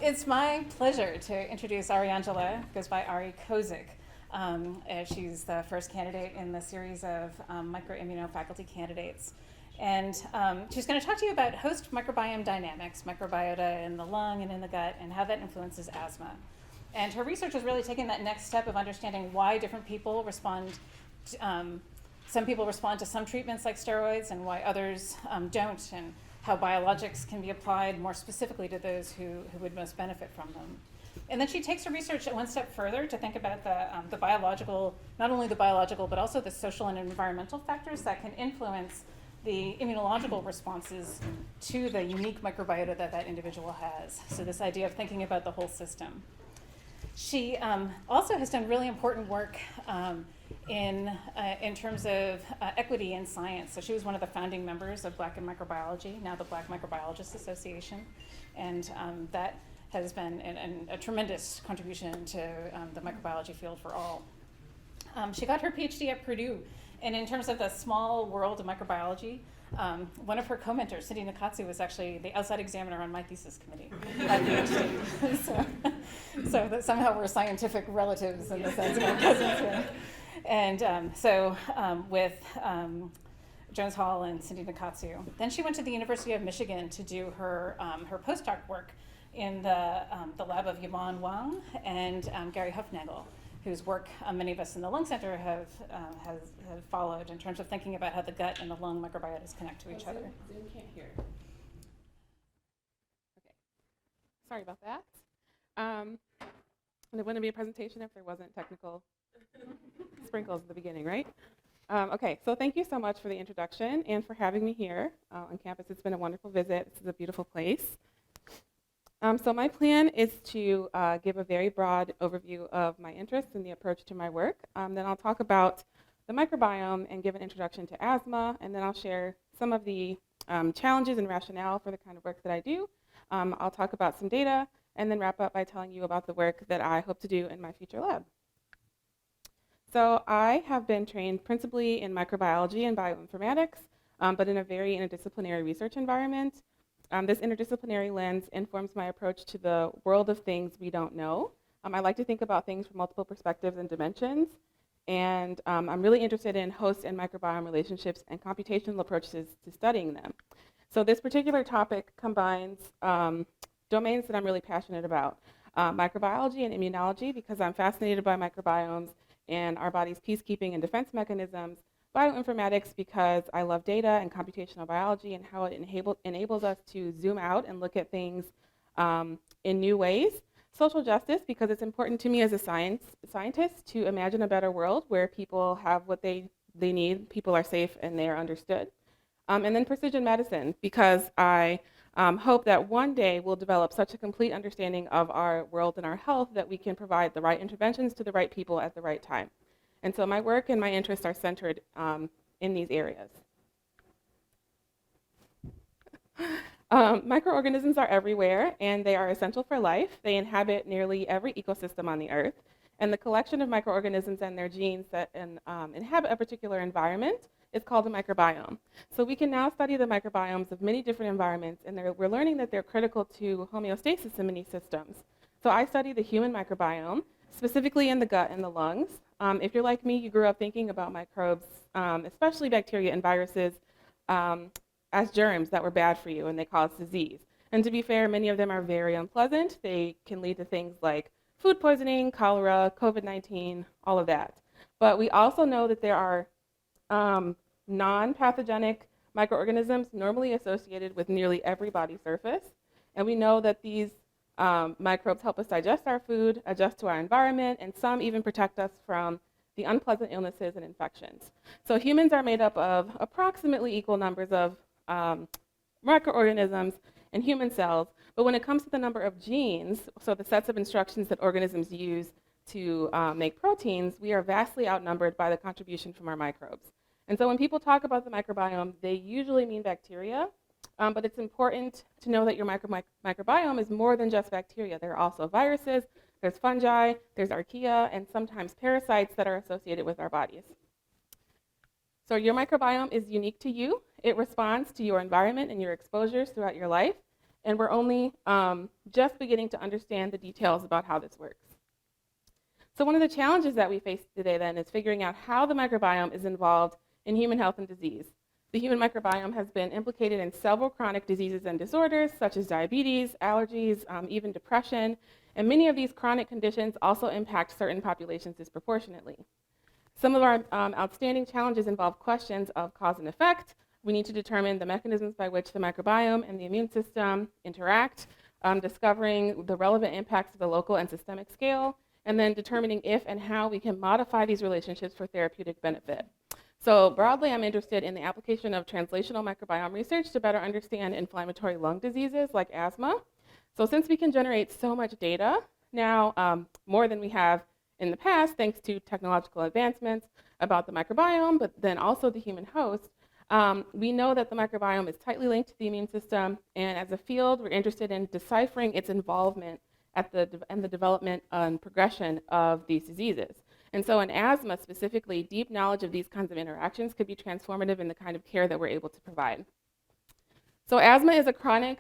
It's my pleasure to introduce Ariangela, goes by Ari Kozik. She's the first candidate in the series of microimmuno faculty candidates. And she's going to talk to you about host microbiome dynamics, microbiota in the lung and in the gut, and how that influences asthma. And her research is really taking that next step of understanding why different people respond. Some people respond to some treatments like steroids and why others don't, and how biologics can be applied more specifically to those who would most benefit from them. And then she takes her research one step further to think about the biological, not only the biological, but also the social and environmental factors that can influence the immunological responses to the unique microbiota that that individual has. So this idea of thinking about the whole system. She also has done really important work in terms of equity in science. So she was one of the founding members of Black in Microbiology, now the Black Microbiologists Association, and that has been a tremendous contribution to the microbiology field for all. She got her PhD at Purdue, and in terms of the small world of microbiology, one of her co-mentors, Cindy Nakatsu, was actually the outside examiner on my thesis committee at PhD. So that somehow we're scientific relatives in the sense of our cousins here. And with Jones Hall and Cindy Nakatsu. Then she went to the University of Michigan to do her postdoc work in the lab of Yvonne Wang and Gary Hufnagel, whose work many of us in the Lung Center have followed in terms of thinking about how the gut and the lung microbiotas connect to each other. Zoom can't hear. Okay, sorry about that. And it wouldn't be a presentation if there wasn't technical sprinkles at the beginning, right? Okay, so thank you so much for the introduction and for having me here on campus. It's been a wonderful visit. This is a beautiful place. So my plan is to give a very broad overview of my interests and the approach to my work. Then I'll talk about the microbiome and give an introduction to asthma, and then I'll share some of the challenges and rationale for the kind of work that I do. I'll talk about some data, and then wrap up by telling you about the work that I hope to do in my future lab. So I have been trained principally in microbiology and bioinformatics, but in a very interdisciplinary research environment. This interdisciplinary lens informs my approach to the world of things we don't know. I like to think about things from multiple perspectives and dimensions, and I'm really interested in host and microbiome relationships and computational approaches to studying them. So this particular topic combines domains that I'm really passionate about, microbiology and immunology, because I'm fascinated by microbiomes and our body's peacekeeping and defense mechanisms, bioinformatics because I love data and computational biology and how it enables us to zoom out and look at things in new ways, social justice because it's important to me as a scientist to imagine a better world where people have what they need, people are safe and they are understood, and then precision medicine because I hope that one day we'll develop such a complete understanding of our world and our health that we can provide the right interventions to the right people at the right time. And so my work and my interests are centered in these areas. Microorganisms are everywhere, and they are essential for life. They inhabit nearly every ecosystem on the Earth. And the collection of microorganisms and their genes that inhabit a particular environment is called a microbiome. So we can now study the microbiomes of many different environments, and we're learning that they're critical to homeostasis in many systems. So I study the human microbiome, specifically in the gut and the lungs. If you're like me, you grew up thinking about microbes, especially bacteria and viruses, as germs that were bad for you and they cause disease. And to be fair, many of them are very unpleasant. They can lead to things like food poisoning, cholera, COVID-19, all of that. But we also know that there are non-pathogenic microorganisms normally associated with nearly every body surface. And we know that these microbes help us digest our food, adjust to our environment, and some even protect us from the unpleasant illnesses and infections. So humans are made up of approximately equal numbers of microorganisms and human cells, but when it comes to the number of genes, so the sets of instructions that organisms use to make proteins, we are vastly outnumbered by the contribution from our microbes. And so when people talk about the microbiome, they usually mean bacteria, but it's important to know that your microbiome is more than just bacteria. There are also viruses, there's fungi, there's archaea, and sometimes parasites that are associated with our bodies. So your microbiome is unique to you. It responds to your environment and your exposures throughout your life. and we're only just beginning to understand the details about how this works. So one of the challenges that we face today then is figuring out how the microbiome is involved in human health and disease. The human microbiome has been implicated in several chronic diseases and disorders, such as diabetes, allergies, even depression, and many of these chronic conditions also impact certain populations disproportionately. Some of our outstanding challenges involve questions of cause and effect. We need to determine the mechanisms by which the microbiome and the immune system interact, discovering the relevant impacts of the local and systemic scale, and then determining if and how we can modify these relationships for therapeutic benefit. So broadly, I'm interested in the application of translational microbiome research to better understand inflammatory lung diseases like asthma. So since we can generate so much data now, more than we have in the past, thanks to technological advancements about the microbiome, but then also the human host, we know that the microbiome is tightly linked to the immune system, and as a field, we're interested in deciphering its involvement and the development and progression of these diseases. And so in asthma specifically, deep knowledge of these kinds of interactions could be transformative in the kind of care that we're able to provide. So asthma is a chronic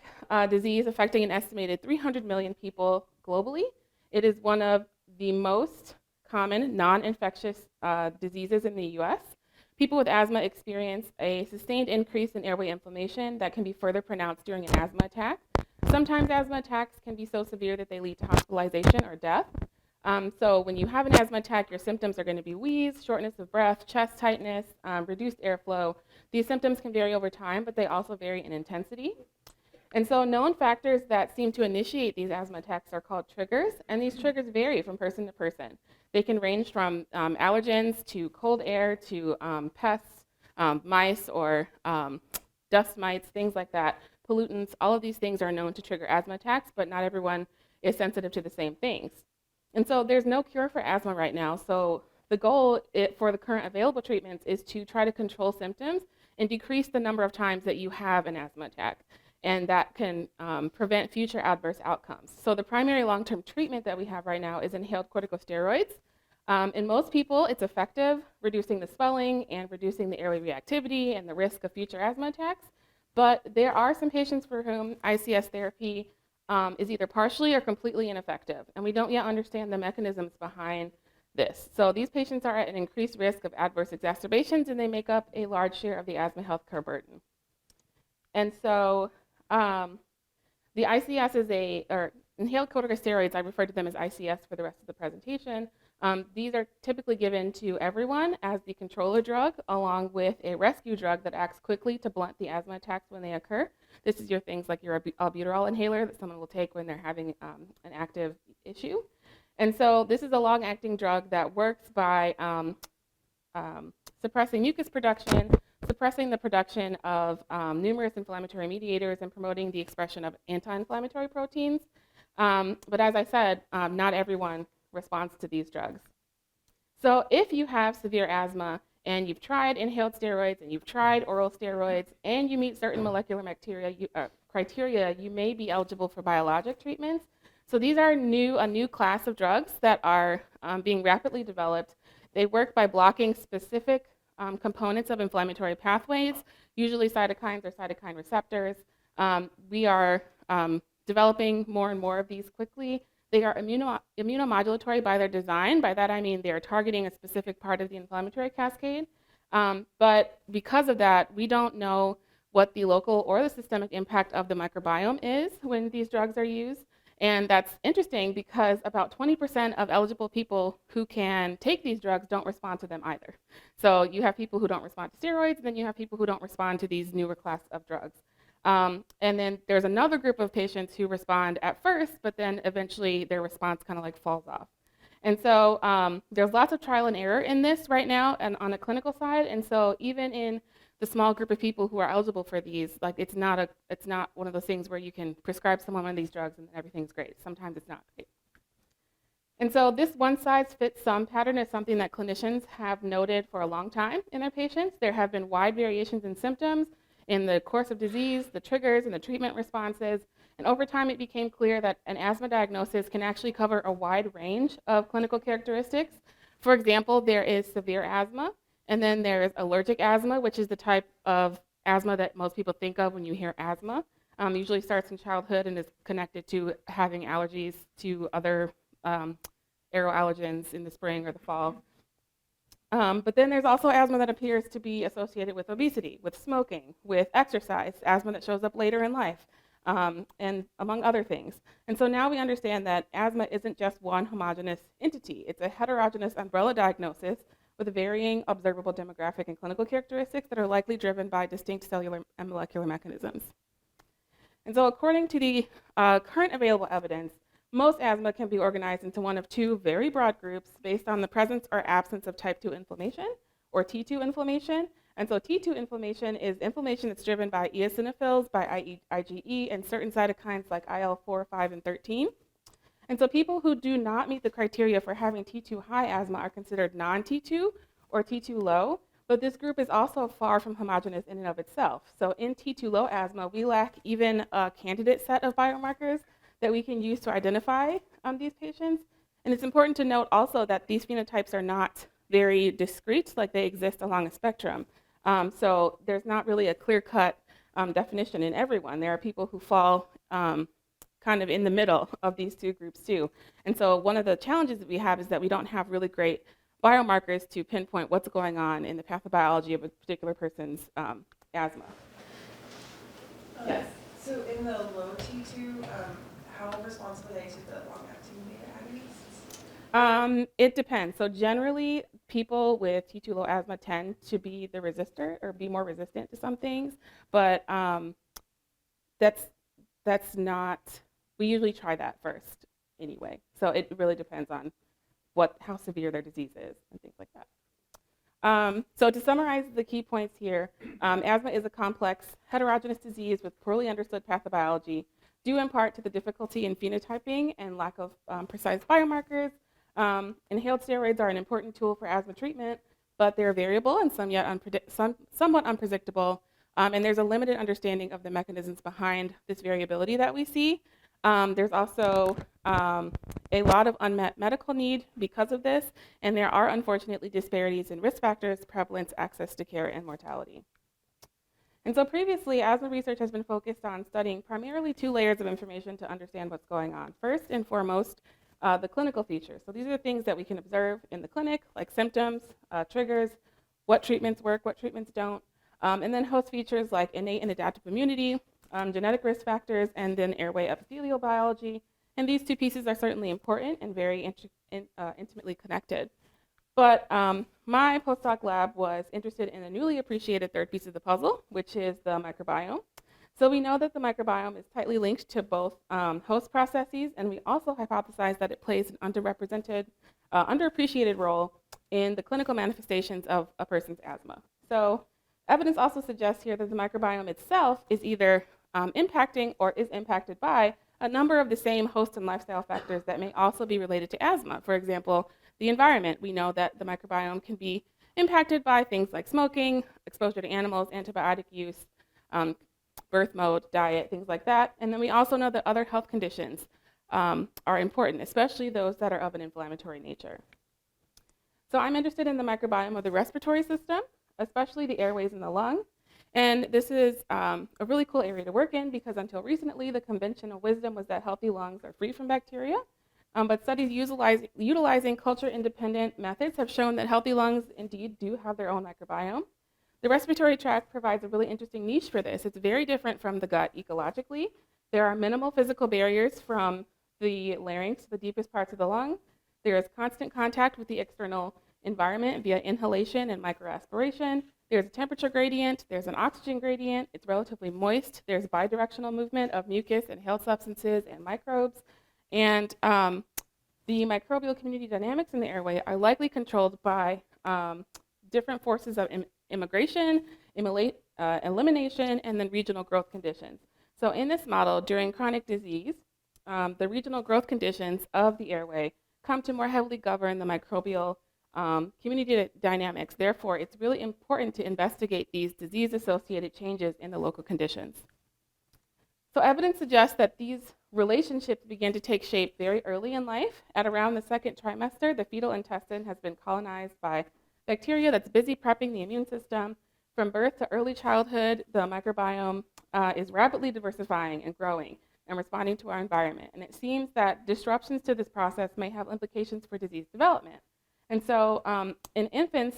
disease affecting an estimated 300 million people globally. It is one of the most common non-infectious diseases in the US. People with asthma experience a sustained increase in airway inflammation that can be further pronounced during an asthma attack. Sometimes asthma attacks can be so severe that they lead to hospitalization or death. So when you have an asthma attack, your symptoms are going to be wheeze, shortness of breath, chest tightness, reduced airflow. These symptoms can vary over time, but they also vary in intensity. And so known factors that seem to initiate these asthma attacks are called triggers, and these triggers vary from person to person. They can range from allergens to cold air to pests, mice or dust mites, things like that, pollutants. All of these things are known to trigger asthma attacks, but not everyone is sensitive to the same things. And so there's no cure for asthma right now. So the goal for the current available treatments is to try to control symptoms and decrease the number of times that you have an asthma attack. And that can prevent future adverse outcomes. So the primary long-term treatment that we have right now is inhaled corticosteroids. In most people, it's effective, reducing the swelling and reducing the airway reactivity and the risk of future asthma attacks. But there are some patients for whom ICS therapy is either partially or completely ineffective, and we don't yet understand the mechanisms behind this. So these patients are at an increased risk of adverse exacerbations, and they make up a large share of the asthma healthcare burden. And so the ICS or inhaled corticosteroids, I refer to them as ICS for the rest of the presentation. These are typically given to everyone as the controller drug, along with a rescue drug that acts quickly to blunt the asthma attacks when they occur. This is your things like your albuterol inhaler that someone will take when they're having an active issue. And so this is a long-acting drug that works by suppressing mucus production, suppressing the production of numerous inflammatory mediators, and promoting the expression of anti-inflammatory proteins. But as I said, not everyone responds to these drugs. So if you have severe asthma and you've tried inhaled steroids and you've tried oral steroids and you meet certain molecular criteria, you may be eligible for biologic treatments. So these are a new class of drugs that are being rapidly developed. They work by blocking specific components of inflammatory pathways, usually cytokines or cytokine receptors. We are developing more and more of these quickly. They are immunomodulatory by their design. By that I mean they are targeting a specific part of the inflammatory cascade. But because of that, we don't know what the local or the systemic impact of the microbiome is when these drugs are used. And that's interesting because about 20% of eligible people who can take these drugs don't respond to them either. So you have people who don't respond to steroids, and then you have people who don't respond to these newer class of drugs. And then there's another group of patients who respond at first, but then eventually their response kind of like falls off. And so there's lots of trial and error in this right now and on the clinical side. And so even in the small group of people who are eligible for these, like it's not one of those things where you can prescribe someone one of these drugs and everything's great. Sometimes it's not great. And so this one-size-fits-some pattern is something that clinicians have noted for a long time in their patients. There have been wide variations in symptoms, in the course of disease, the triggers, and the treatment responses. And over time, it became clear that an asthma diagnosis can actually cover a wide range of clinical characteristics. For example, there is severe asthma, and then there is allergic asthma, which is the type of asthma that most people think of when you hear asthma. Usually starts in childhood and is connected to having allergies to other aero allergens in the spring or the fall. But then there's also asthma that appears to be associated with obesity, with smoking, with exercise, asthma that shows up later in life, and among other things. And so now we understand that asthma isn't just one homogeneous entity. It's a heterogeneous umbrella diagnosis with varying observable demographic and clinical characteristics that are likely driven by distinct cellular and molecular mechanisms. And so according to the current available evidence, most asthma can be organized into one of two very broad groups based on the presence or absence of type 2 inflammation, or T2 inflammation. And so T2 inflammation is inflammation that's driven by eosinophils, by IgE, and certain cytokines like IL-4, 5, and 13. And so people who do not meet the criteria for having T2 high asthma are considered non-T2 or T2 low, but this group is also far from homogeneous in and of itself. So in T2 low asthma, we lack even a candidate set of biomarkers that we can use to identify these patients. And it's important to note also that these phenotypes are not very discrete, like they exist along a spectrum. So there's not really a clear-cut definition in everyone. There are people who fall kind of in the middle of these two groups too. And so one of the challenges that we have is that we don't have really great biomarkers to pinpoint what's going on in the pathobiology of a particular person's asthma. Yes? So in the low T2, how responsive are they to the long-acting beta agonists? It depends. So generally, people with T2 low asthma tend to be the resistor or be more resistant to some things, but that's not, we usually try that first anyway. So it really depends on how severe their disease is and things like that. So to summarize the key points here, asthma is a complex, heterogeneous disease with poorly understood pathobiology, due in part to the difficulty in phenotyping and lack of precise biomarkers. Inhaled steroids are an important tool for asthma treatment, but they're variable and somewhat unpredictable, and there's a limited understanding of the mechanisms behind this variability that we see. There's also a lot of unmet medical need because of this, and there are unfortunately disparities in risk factors, prevalence, access to care, and mortality. And so previously, asthma research has been focused on studying primarily two layers of information to understand what's going on. First and foremost, the clinical features. So these are the things that we can observe in the clinic, like symptoms, triggers, what treatments work, what treatments don't, and then host features like innate and adaptive immunity, genetic risk factors, and then airway epithelial biology. And these two pieces are certainly important and very intimately connected. But my postdoc lab was interested in a newly appreciated third piece of the puzzle, which is the microbiome. So we know that the microbiome is tightly linked to both host processes, and we also hypothesize that it plays an underrepresented, underappreciated role in the clinical manifestations of a person's asthma. So evidence also suggests here that the microbiome itself is either impacting or is impacted by a number of the same host and lifestyle factors that may also be related to asthma. For example, the environment. We know that the microbiome can be impacted by things like smoking, exposure to animals, antibiotic use, birth mode, diet, things like that. And then we also know that other health conditions are important, especially those that are of an inflammatory nature. So I'm interested in the microbiome of the respiratory system, especially the airways in the lung. And this is a really cool area to work in because until recently, the conventional wisdom was that healthy lungs are free from bacteria. But studies utilizing culture-independent methods have shown that healthy lungs indeed do have their own microbiome. The respiratory tract provides a really interesting niche for this. It's very different from the gut ecologically. There are minimal physical barriers from the larynx to the deepest parts of the lung. There is constant contact with the external environment via inhalation and microaspiration. There's a temperature gradient. There's an oxygen gradient. It's relatively moist. There's bidirectional movement of mucus, inhaled substances, and microbes. And the microbial community dynamics in the airway are likely controlled by different forces of immigration, elimination, and then regional growth conditions. So in this model, during chronic disease, the regional growth conditions of the airway come to more heavily govern the microbial community dynamics. Therefore, it's really important to investigate these disease-associated changes in the local conditions. So evidence suggests that these relationships begin to take shape very early in life. At around the second trimester, the fetal intestine has been colonized by bacteria that's busy prepping the immune system. From birth to early childhood, the microbiome is rapidly diversifying and growing and responding to our environment. And it seems that disruptions to this process may have implications for disease development. And so in infants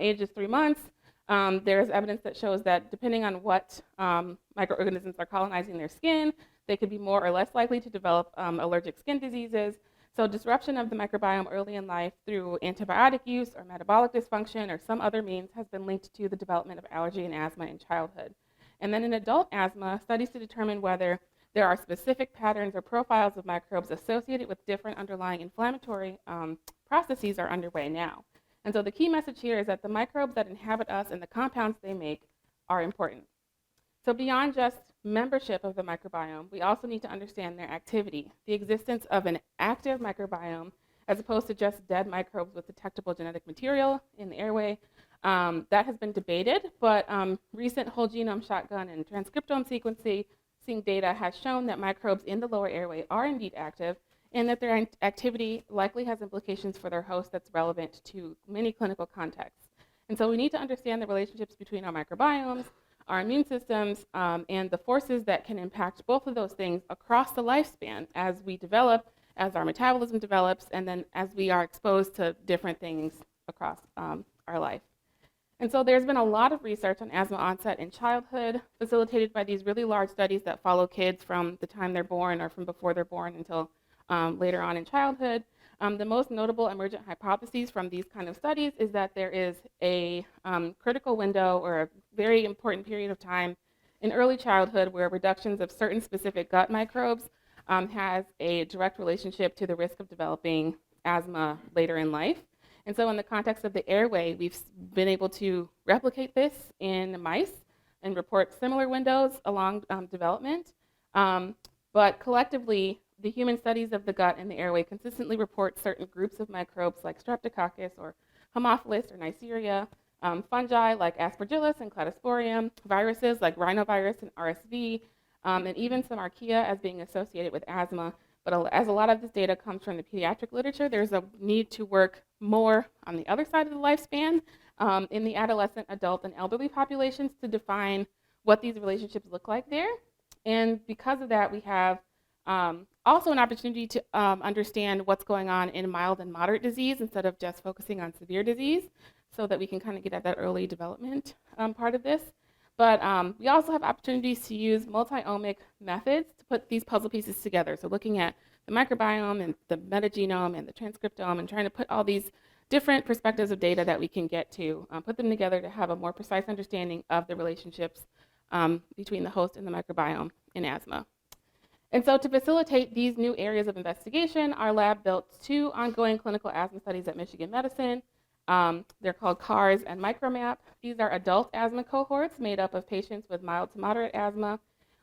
ages 3 months, there is evidence that shows that depending on what microorganisms are colonizing their skin, they could be more or less likely to develop allergic skin diseases. So disruption of the microbiome early in life through antibiotic use or metabolic dysfunction or some other means has been linked to the development of allergy and asthma in childhood. And then in adult asthma, studies to determine whether there are specific patterns or profiles of microbes associated with different underlying inflammatory processes are underway now. And so the key message here is that the microbes that inhabit us and the compounds they make are important. So beyond just membership of the microbiome, we also need to understand their activity, the existence of an active microbiome as opposed to just dead microbes with detectable genetic material in the airway. That has been debated, but recent whole genome shotgun and transcriptome sequencing data has shown that microbes in the lower airway are indeed active and that their activity likely has implications for their host that's relevant to many clinical contexts. And so we need to understand the relationships between our microbiomes, our immune systems, and the forces that can impact both of those things across the lifespan as we develop, as our metabolism develops, and then as we are exposed to different things across our life. And so there's been a lot of research on asthma onset in childhood, facilitated by these really large studies that follow kids from the time they're born or from before they're born until later on in childhood. The most notable emergent hypotheses from these kind of studies is that there is a critical window or a very important period of time in early childhood where reductions of certain specific gut microbes has a direct relationship to the risk of developing asthma later in life. And so in the context of the airway, we've been able to replicate this in mice and report similar windows along development. But collectively, the human studies of the gut and the airway consistently report certain groups of microbes like Streptococcus or Haemophilus or Neisseria, fungi like Aspergillus and Cladosporium, viruses like rhinovirus and RSV, and even some archaea as being associated with asthma. But as a lot of this data comes from the pediatric literature, there's a need to work more on the other side of the lifespan in the adolescent, adult, and elderly populations to define what these relationships look like there. And because of that, we have also an opportunity to understand what's going on in mild and moderate disease instead of just focusing on severe disease so that we can kind of get at that early development part of this. But we also have opportunities to use multi-omic methods to put these puzzle pieces together. So looking at the microbiome and the metagenome and the transcriptome and trying to put all these different perspectives of data that we can get to, put them together to have a more precise understanding of the relationships between the host and the microbiome in asthma. And so to facilitate these new areas of investigation, our lab built 2 ongoing clinical asthma studies at Michigan Medicine. They're called CARS and MicroMap. These are adult asthma cohorts made up of patients with mild to moderate asthma.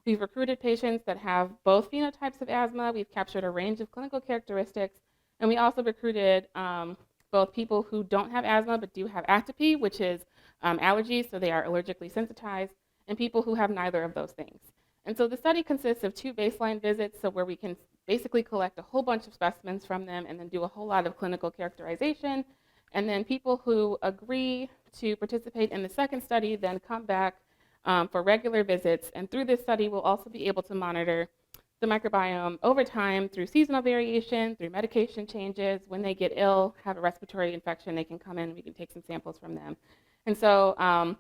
We've recruited patients that have both phenotypes of asthma. We've captured a range of clinical characteristics. And we also recruited both people who don't have asthma but do have atopy, which is allergies, so they are allergically sensitized, and people who have neither of those things. And so the study consists of 2 baseline visits, so where we can basically collect a whole bunch of specimens from them and then do a whole lot of clinical characterization. And then people who agree to participate in the second study then come back for regular visits. And through this study, we'll also be able to monitor the microbiome over time through seasonal variation, through medication changes. When they get ill, have a respiratory infection, they can come in, we can take some samples from them. And so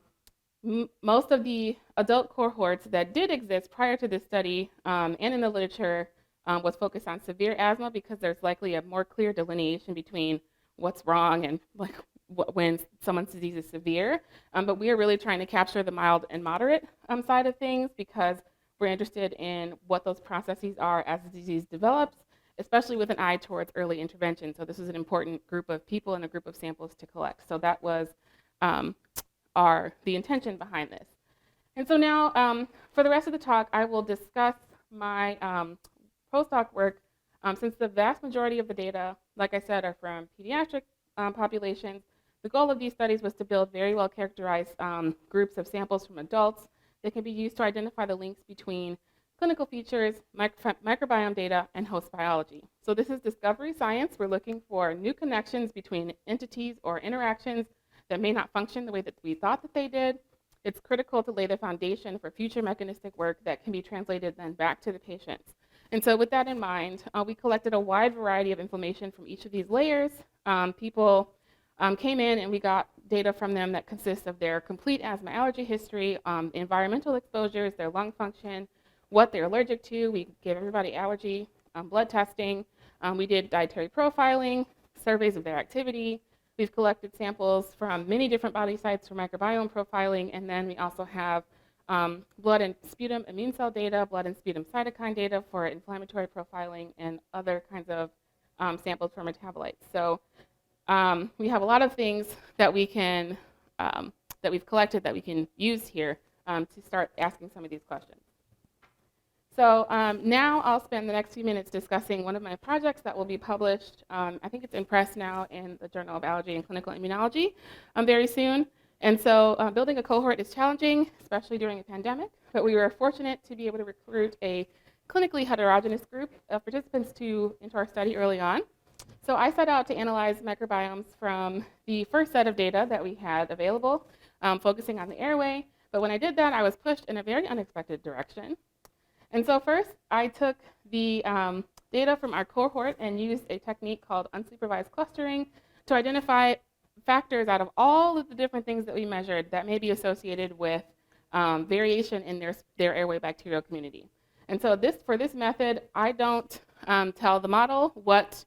most of the adult cohorts that did exist prior to this study and in the literature was focused on severe asthma because there's likely a more clear delineation between what's wrong and like when someone's disease is severe. But we are really trying to capture the mild and moderate side of things because we're interested in what those processes are as the disease develops, especially with an eye towards early intervention. So this is an important group of people and a group of samples to collect. So that was the intention behind this. And so now for the rest of the talk, I will discuss my postdoc work since the vast majority of the data, like I said, are from pediatric populations. The goal of these studies was to build very well characterized groups of samples from adults that can be used to identify the links between clinical features, microbiome data, and host biology. So this is discovery science. We're looking for new connections between entities or interactions that may not function the way that we thought that they did. it's critical to lay the foundation for future mechanistic work that can be translated then back to the patients. And so with that in mind, we collected a wide variety of information from each of these layers. People came in and we got data from them that consists of their complete asthma allergy history, environmental exposures, their lung function, what they're allergic to. We gave everybody allergy blood testing. We did dietary profiling, surveys of their activity. We've collected samples from many different body sites for microbiome profiling, and then we also have blood and sputum immune cell data, blood and sputum cytokine data for inflammatory profiling, and other kinds of samples for metabolites. So we have a lot of things that we can that we've collected that we can use here to start asking some of these questions. So now I'll spend the next few minutes discussing one of my projects that will be published. I think it's in press now in the Journal of Allergy and Clinical Immunology very soon. And so building a cohort is challenging, especially during a pandemic, but we were fortunate to be able to recruit a clinically heterogeneous group of participants into our study early on. So I set out to analyze microbiomes from the first set of data that we had available, focusing on the airway. But when I did that, I was pushed in a very unexpected direction. And so first, I took the data from our cohort and used a technique called unsupervised clustering to identify factors out of all of the different things that we measured that may be associated with variation in their airway bacterial community. And so for this method, I don't tell the model what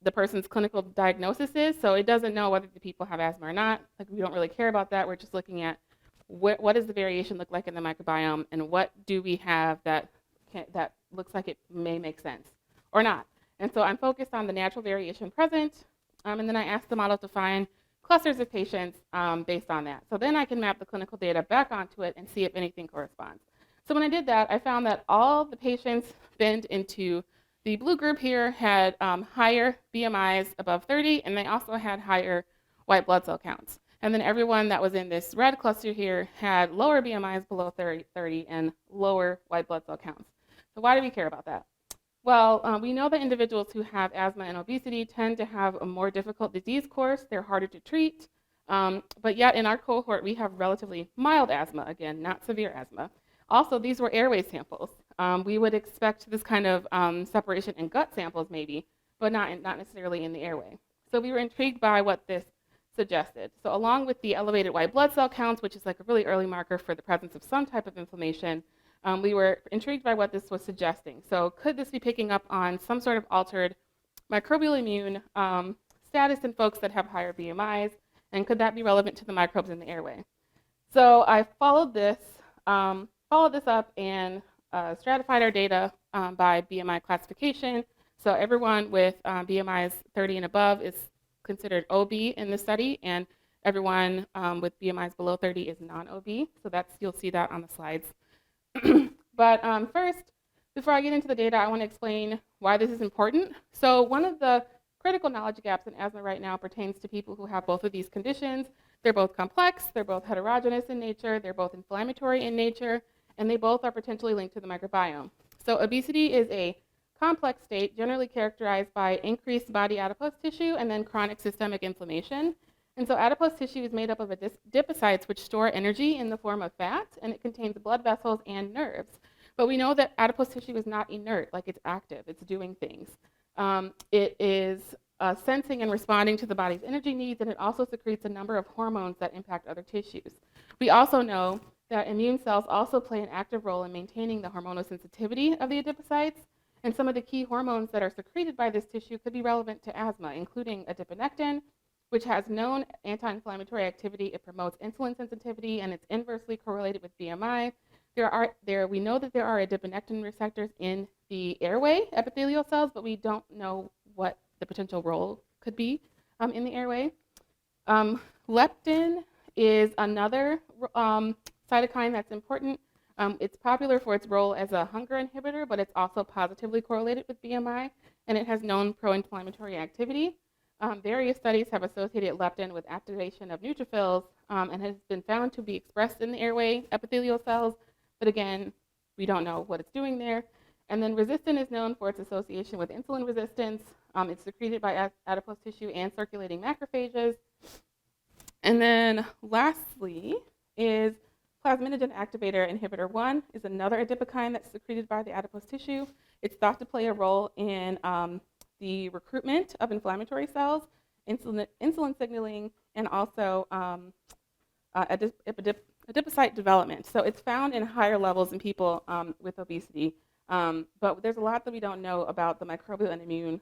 the person's clinical diagnosis is, so it doesn't know whether the people have asthma or not. Like, we don't really care about that. We're just looking at what does the variation look like in the microbiome, and what do we have that looks like it may make sense or not. And so I'm focused on the natural variation present, and then I ask the model to find clusters of patients based on that. So then I can map the clinical data back onto it and see if anything corresponds. So when I did that, I found that all the patients bent into the blue group here had higher BMIs above 30, and they also had higher white blood cell counts. And then everyone that was in this red cluster here had lower BMIs below 30 and lower white blood cell counts. So why do we care about that? Well, we know that individuals who have asthma and obesity tend to have a more difficult disease course. They're harder to treat. But yet in our cohort, we have relatively mild asthma, again, not severe asthma. Also, these were airway samples. We would expect this kind of separation in gut samples maybe, but not necessarily in the airway. So we were intrigued by what this suggested. So along with the elevated white blood cell counts, which is like a really early marker for the presence of some type of inflammation, we were intrigued by what this was suggesting. So could this be picking up on some sort of altered microbial immune status in folks that have higher BMIs, and could that be relevant to the microbes in the airway? So I followed this up and stratified our data by BMI classification. So everyone with BMIs 30 and above is considered OB in the study, and everyone with BMIs below 30 is non-OB. So you'll see that on the slides. But first, before I get into the data, I want to explain why this is important. So one of the critical knowledge gaps in asthma right now pertains to people who have both of these conditions. They're both complex, they're both heterogeneous in nature, they're both inflammatory in nature, and they both are potentially linked to the microbiome. So obesity is a complex state generally characterized by increased body adipose tissue and then chronic systemic inflammation. And so adipose tissue is made up of adipocytes which store energy in the form of fat, and it contains blood vessels and nerves. But we know that adipose tissue is not inert, like it's active, it's doing things. It is sensing and responding to the body's energy needs, and it also secretes a number of hormones that impact other tissues. We also know that immune cells also play an active role in maintaining the hormonal sensitivity of the adipocytes, and some of the key hormones that are secreted by this tissue could be relevant to asthma, including adiponectin, which has known anti-inflammatory activity. It promotes insulin sensitivity, and it's inversely correlated with BMI. We know that there are adiponectin receptors in the airway epithelial cells, but we don't know what the potential role could be in the airway. Leptin is another cytokine that's important. It's popular for its role as a hunger inhibitor, but it's also positively correlated with BMI, and it has known pro-inflammatory activity. Various studies have associated leptin with activation of neutrophils and has been found to be expressed in the airway epithelial cells, but again, we don't know what it's doing there. And then resistin is known for its association with insulin resistance. It's secreted by adipose tissue and circulating macrophages. And then lastly is plasminogen activator inhibitor 1 is another adipokine that's secreted by the adipose tissue. It's thought to play a role in the recruitment of inflammatory cells, insulin signaling, and also adipocyte development. So it's found in higher levels in people with obesity. But there's a lot that we don't know about the microbial and immune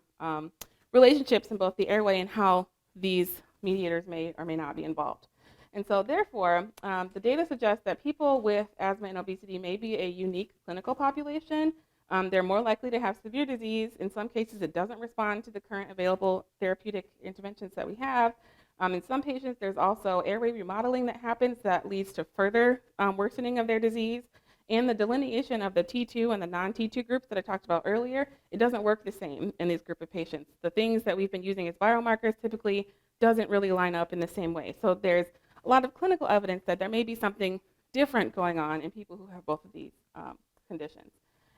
relationships in both the airway and how these mediators may or may not be involved. And so therefore, the data suggests that people with asthma and obesity may be a unique clinical population. They're more likely to have severe disease. In some cases, it doesn't respond to the current available therapeutic interventions that we have. In some patients, there's also airway remodeling that happens that leads to further worsening of their disease. And the delineation of the T2 and the non-T2 groups that I talked about earlier, it doesn't work the same in this group of patients. The things that we've been using as biomarkers typically doesn't really line up in the same way. So there's a lot of clinical evidence that there may be something different going on in people who have both of these conditions.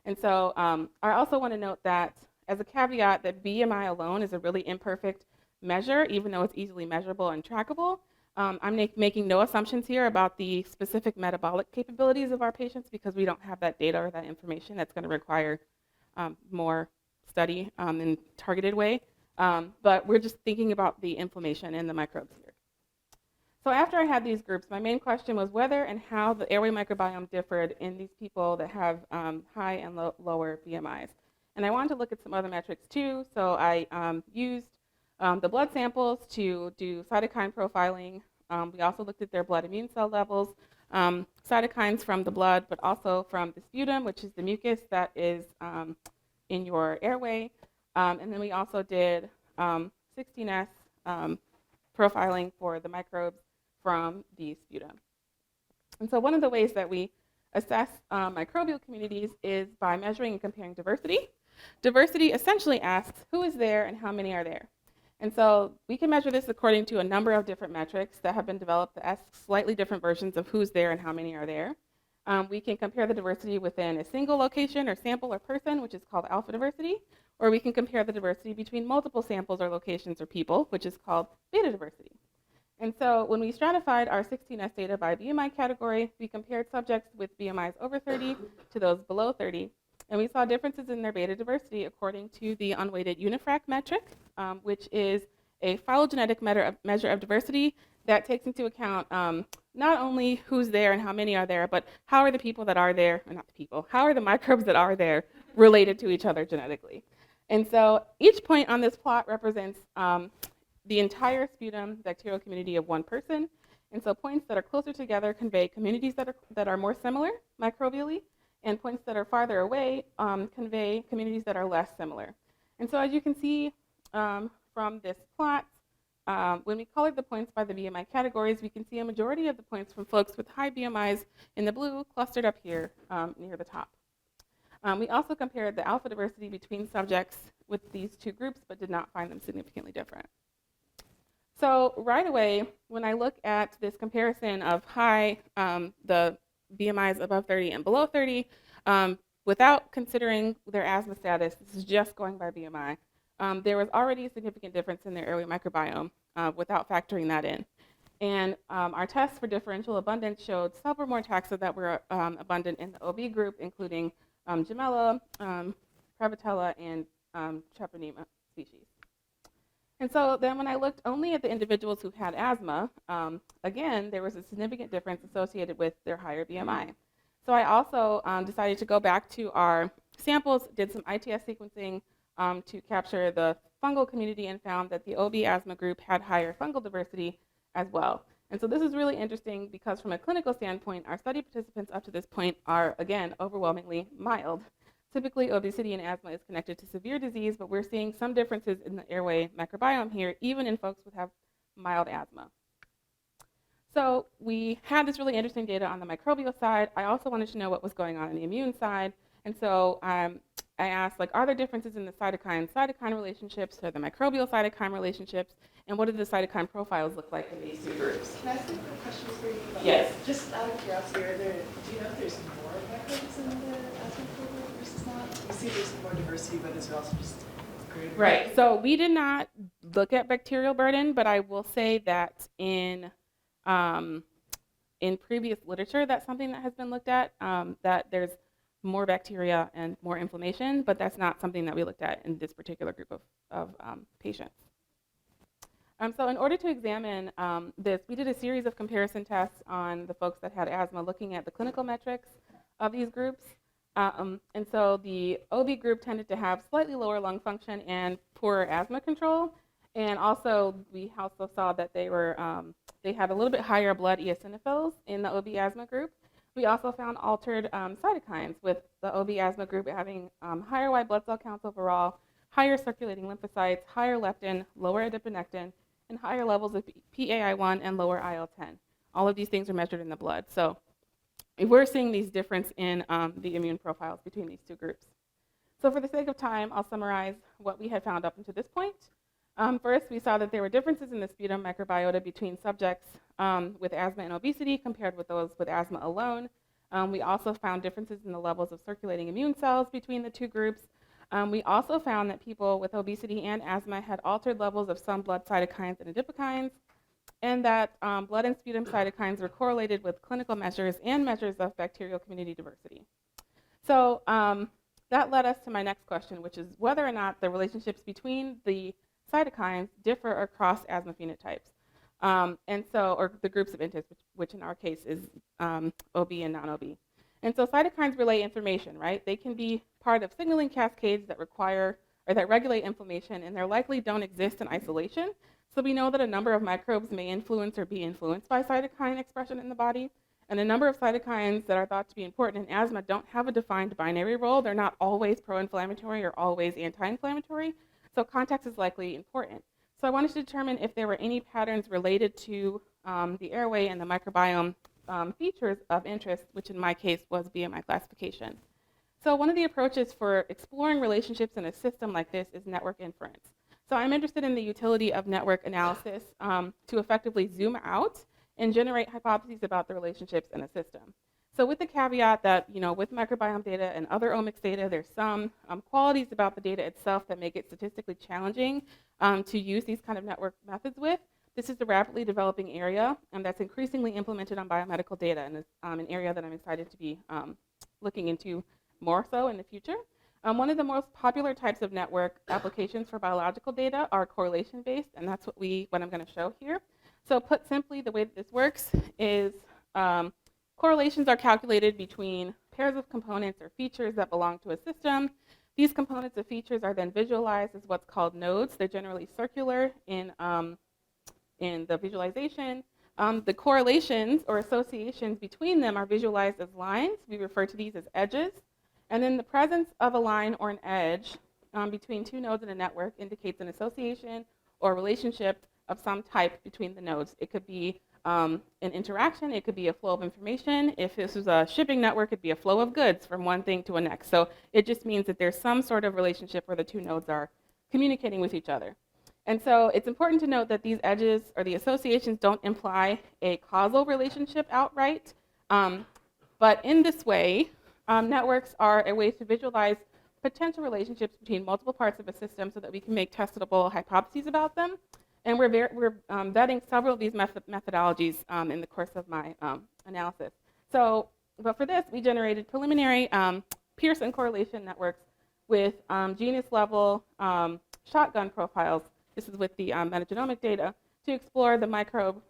And so I also want to note that as a caveat that BMI alone is a really imperfect measure, even though it's easily measurable and trackable. I'm making no assumptions here about the specific metabolic capabilities of our patients because we don't have that data or that information. That's going to require more study in a targeted way. But we're just thinking about the inflammation and the microbes here. So after I had these groups, my main question was whether and how the airway microbiome differed in these people that have high and lower BMIs. And I wanted to look at some other metrics too. So I used the blood samples to do cytokine profiling. We also looked at their blood immune cell levels, cytokines from the blood, but also from the sputum, which is the mucus that is in your airway. And then we also did 16S profiling for the microbes from the sputum. And so one of the ways that we assess microbial communities is by measuring and comparing diversity. Diversity essentially asks who is there and how many are there. And so we can measure this according to a number of different metrics that have been developed that ask slightly different versions of who's there and how many are there. We can compare the diversity within a single location or sample or person, which is called alpha diversity, or we can compare the diversity between multiple samples or locations or people, which is called beta diversity. And so when we stratified our 16S data by BMI category, we compared subjects with BMIs over 30 to those below 30. And we saw differences in their beta diversity according to the unweighted UNIFRAC metric, which is a phylogenetic measure of diversity that takes into account not only who's there and how many are there, but how are the people that are there, or not the people, how are the microbes that are there related to each other genetically. And so each point on this plot represents the entire sputum bacterial community of one person. And so points that are closer together convey communities that are more similar microbially, and points that are farther away convey communities that are less similar. And so as you can see from this plot, when we colored the points by the BMI categories, we can see a majority of the points from folks with high BMIs in the blue clustered up here near the top. We also compared the alpha diversity between subjects with these two groups, but did not find them significantly different. So right away, when I look at this comparison of the BMIs above 30 and below 30, without considering their asthma status, this is just going by BMI, there was already a significant difference in their airway microbiome without factoring that in. And our tests for differential abundance showed several more taxa that were abundant in the OB group, including Gemella, Prevotella, and Treponema species. And so then when I looked only at the individuals who had asthma, again, there was a significant difference associated with their higher BMI. So I also decided to go back to our samples, did some ITS sequencing to capture the fungal community, and found that the OB asthma group had higher fungal diversity as well. And so this is really interesting because from a clinical standpoint, our study participants up to this point are, again, overwhelmingly mild. Typically, obesity and asthma is connected to severe disease, but we're seeing some differences in the airway microbiome here, even in folks who have mild asthma. So we had this really interesting data on the microbial side. I also wanted to know what was going on the immune side. And so I asked, are there differences in the cytokine relationships or the microbial cytokine relationships? And what do the cytokine profiles look like in these two groups? Can I ask a quick question for you? Yes. Just out of curiosity, do you know if there's more microbes in the asthma cohort versus not? You see there's more diversity, but is there also just greater? Right. So we did not look at bacterial burden, but I will say that in in previous literature, that's something that has been looked at, that there's more bacteria and more inflammation, but that's not something that we looked at in this particular group of patients. So in order to examine this, we did a series of comparison tests on the folks that had asthma, looking at the clinical metrics of these groups. And so the OB group tended to have slightly lower lung function and poorer asthma control. And also, we also saw that they had a little bit higher blood eosinophils in the OB asthma group. We also found altered cytokines, with the OB asthma group having higher white blood cell counts overall, higher circulating lymphocytes, higher leptin, lower adiponectin, and higher levels of PAI1 and lower IL-10. All of these things are measured in the blood. So we're seeing these difference in the immune profiles between these two groups. So for the sake of time, I'll summarize what we had found up until this point. First, we saw that there were differences in the sputum microbiota between subjects with asthma and obesity compared with those with asthma alone. We also found differences in the levels of circulating immune cells between the two groups. We also found that people with obesity and asthma had altered levels of some blood cytokines and adipokines, and that blood and sputum cytokines were correlated with clinical measures and measures of bacterial community diversity. So that led us to my next question, which is whether or not the relationships between the cytokines differ across asthma phenotypes, or the groups of interest, which in our case is OB and non-OB. And so cytokines relay information, right? They can be part of signaling cascades that require or that regulate inflammation, and they likely don't exist in isolation. So we know that a number of microbes may influence or be influenced by cytokine expression in the body. And a number of cytokines that are thought to be important in asthma don't have a defined binary role. They're not always pro-inflammatory or always anti-inflammatory. So context is likely important. So I wanted to determine if there were any patterns related to the airway and the microbiome features of interest, which in my case was BMI classification. So one of the approaches for exploring relationships in a system like this is network inference. So I'm interested in the utility of network analysis to effectively zoom out and generate hypotheses about the relationships in a system. So with the caveat that, with microbiome data and other omics data, there's some qualities about the data itself that make it statistically challenging to use these kind of network methods with. This is a rapidly developing area, and that's increasingly implemented on biomedical data, and is an area that I'm excited to be looking into more so in the future. One of the most popular types of network applications for biological data are correlation-based, and that's what I'm going to show here. So put simply, the way that this works is correlations are calculated between pairs of components or features that belong to a system. These components or features are then visualized as what's called nodes. They're generally circular in the visualization. The correlations or associations between them are visualized as lines. We refer to these as edges. And then the presence of a line or an edge between two nodes in a network indicates an association or relationship of some type between the nodes. It could be an interaction, it could be a flow of information. If this was a shipping network, it'd be a flow of goods from one thing to the next. So it just means that there's some sort of relationship where the two nodes are communicating with each other. And so it's important to note that these edges or the associations don't imply a causal relationship outright. But in this way, networks are a way to visualize potential relationships between multiple parts of a system so that we can make testable hypotheses about them. And we're vetting several of these methodologies in the course of my analysis. But for this, we generated preliminary Pearson correlation networks with genus level shotgun profiles. This is with the metagenomic data to explore the microbe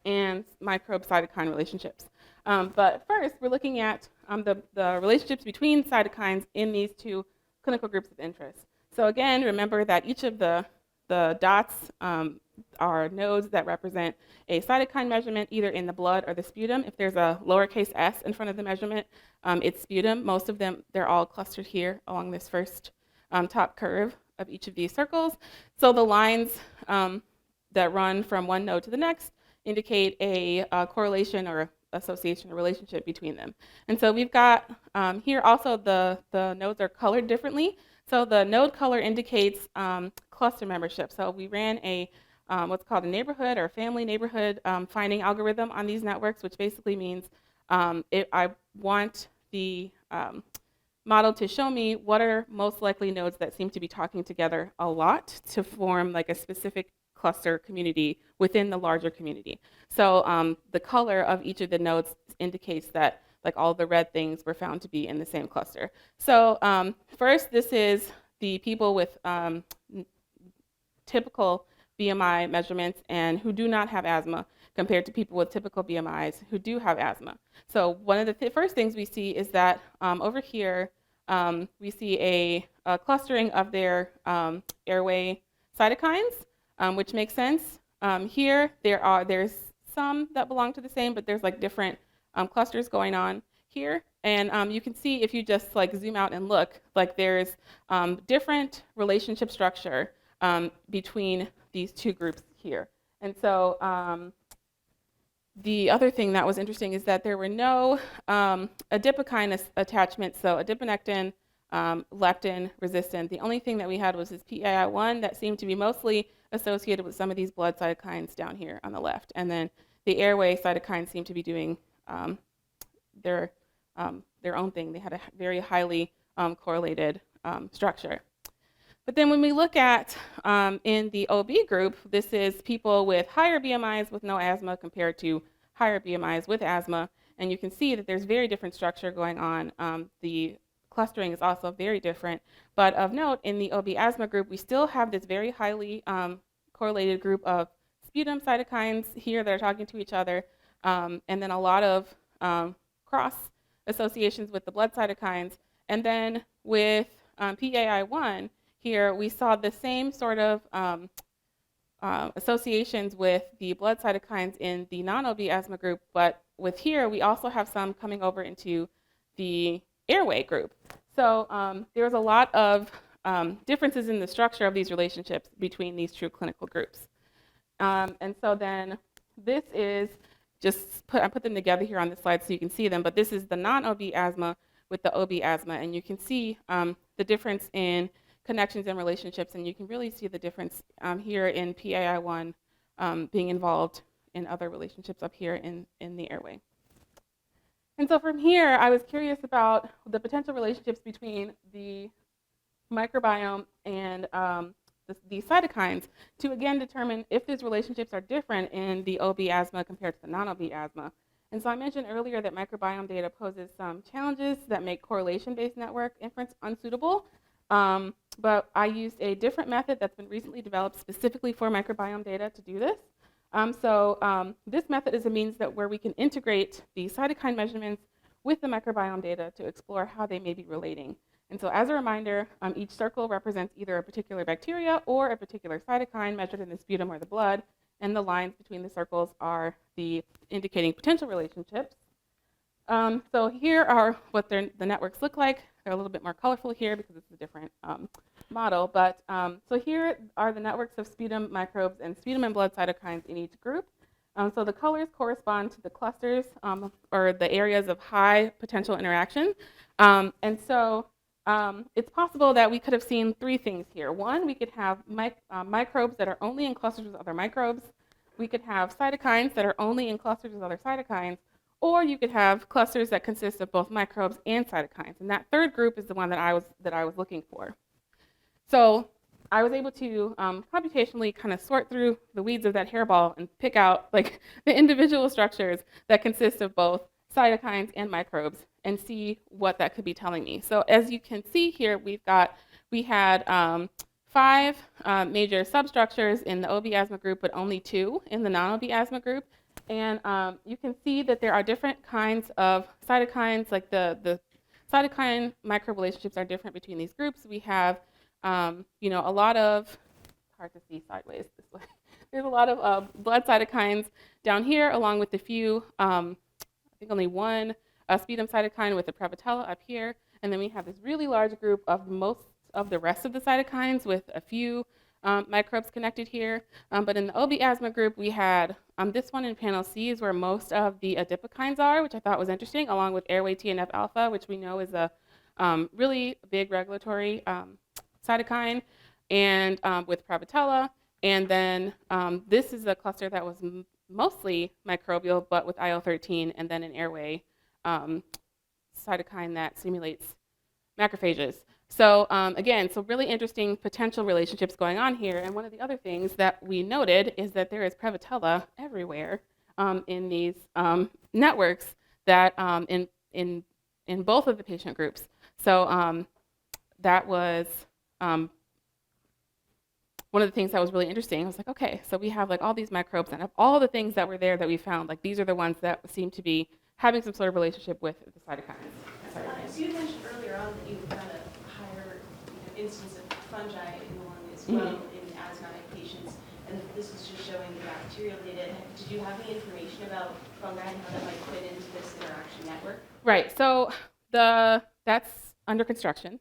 and microbe cytokine relationships. But first, we're looking at the relationships between cytokines in these two clinical groups of interest. So again, remember that each of the dots are nodes that represent a cytokine measurement either in the blood or the sputum. If there's a lowercase s in front of the measurement, it's sputum. Most of them, they're all clustered here along this first top curve of each of these circles. So the lines that run from one node to the next indicate a correlation or association or relationship between them. And so we've got here also the nodes are colored differently. So the node color indicates cluster membership. So we ran a what's called a neighborhood or family neighborhood finding algorithm on these networks, which basically means I want the model to show me what are most likely nodes that seem to be talking together a lot to form like a specific cluster community within the larger community. So the color of each of the nodes indicates that like all the red things were found to be in the same cluster. So first, this is the people with typical BMI measurements and who do not have asthma compared to people with typical BMIs who do have asthma. So one of the first things we see is that over here, we see a clustering of their airway cytokines, which makes sense. Here, there's some that belong to the same, but there's like different clusters going on here. And you can see if you just like zoom out and look, like there's different relationship structure between these two groups here. And so the other thing that was interesting is that there were no adipokine attachments, so adiponectin, leptin resistant. The only thing that we had was this PAI1 that seemed to be mostly associated with some of these blood cytokines down here on the left. And then the airway cytokines seem to be doing their own thing. They had a very highly correlated structure. But then when we look at in the OB group, this is people with higher BMIs with no asthma compared to higher BMIs with asthma. And you can see that there's very different structure going on. The clustering is also very different. But of note, in the OB asthma group, we still have this very highly correlated group of sputum cytokines here that are talking to each other. And then a lot of cross associations with the blood cytokines. And then with PAI1, here we saw the same sort of associations with the blood cytokines in the non-OB asthma group, but with here we also have some coming over into the airway group. So there's a lot of differences in the structure of these relationships between these two clinical groups. And so then this is I put them together here on this slide so you can see them, but this is the non-OB asthma with the OB asthma, and you can see the difference in connections and relationships, and you can really see the difference here in PAI1 being involved in other relationships up here in the airway. And so from here, I was curious about the potential relationships between the microbiome and the cytokines to again determine if these relationships are different in the OB asthma compared to the non-OB asthma. And so I mentioned earlier that microbiome data poses some challenges that make correlation-based network inference unsuitable. But I used a different method that's been recently developed specifically for microbiome data to do this. This method is a means where we can integrate the cytokine measurements with the microbiome data to explore how they may be relating. And so as a reminder, each circle represents either a particular bacteria or a particular cytokine measured in the sputum or the blood, and the lines between the circles are the indicating potential relationships. So here are what the networks look like. They're a little bit more colorful here because it's a different model. But so here are the networks of sputum microbes and sputum and blood cytokines in each group. So the colors correspond to the clusters or the areas of high potential interaction. And so it's possible that we could have seen three things here. One, we could have microbes that are only in clusters with other microbes. We could have cytokines that are only in clusters with other cytokines. Or you could have clusters that consist of both microbes and cytokines. And that third group is the one that I was looking for. So I was able to computationally kind of sort through the weeds of that hairball and pick out like the individual structures that consist of both cytokines and microbes and see what that could be telling me. So as you can see here, we had 5 major substructures in the OB asthma group, but only 2 in the non-OB asthma group. And you can see that there are different kinds of cytokines, like the cytokine microbe relationships are different between these groups. We have, a lot of, hard to see sideways this way. There's a lot of blood cytokines down here, along with a few, I think only one sputum cytokine with the Prevotella up here. And then we have this really large group of most of the rest of the cytokines with a few microbes connected here. But in the OB asthma group, we had this one in panel C is where most of the adipokines are, which I thought was interesting, along with airway TNF alpha, which we know is a really big regulatory cytokine, and with Prevotella. And then this is a cluster that was mostly microbial, but with IL-13, and then an airway cytokine that stimulates macrophages. So again, so really interesting potential relationships going on here. And one of the other things that we noted is that there is Prevotella everywhere in these networks that in both of the patient groups. So that was one of the things that was really interesting. I was like, okay, so we have like all these microbes, and of all the things that were there that we found, like these are the ones that seem to be having some sort of relationship with the cytokines. Sorry. So you mentioned earlier on that you found a higher instance of fungi in the lung as well in asthmatic patients, and this was just showing the bacterial data. Did you have any information about fungi and how that might fit into this interaction network? Right. So that's under construction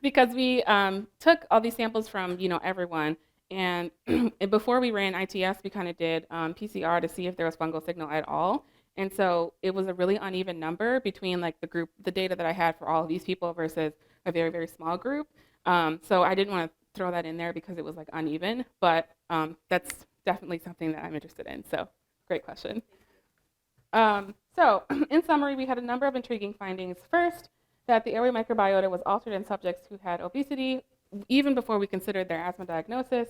because we took all these samples from everyone, and before we ran ITS, we kind of did PCR to see if there was fungal signal at all. And so it was a really uneven number between like the data that I had for all of these people versus a very, very small group. So I didn't want to throw that in there because it was like uneven, but that's definitely something that I'm interested in. So great question. So in summary, we had a number of intriguing findings. First, that the airway microbiota was altered in subjects who had obesity, even before we considered their asthma diagnosis.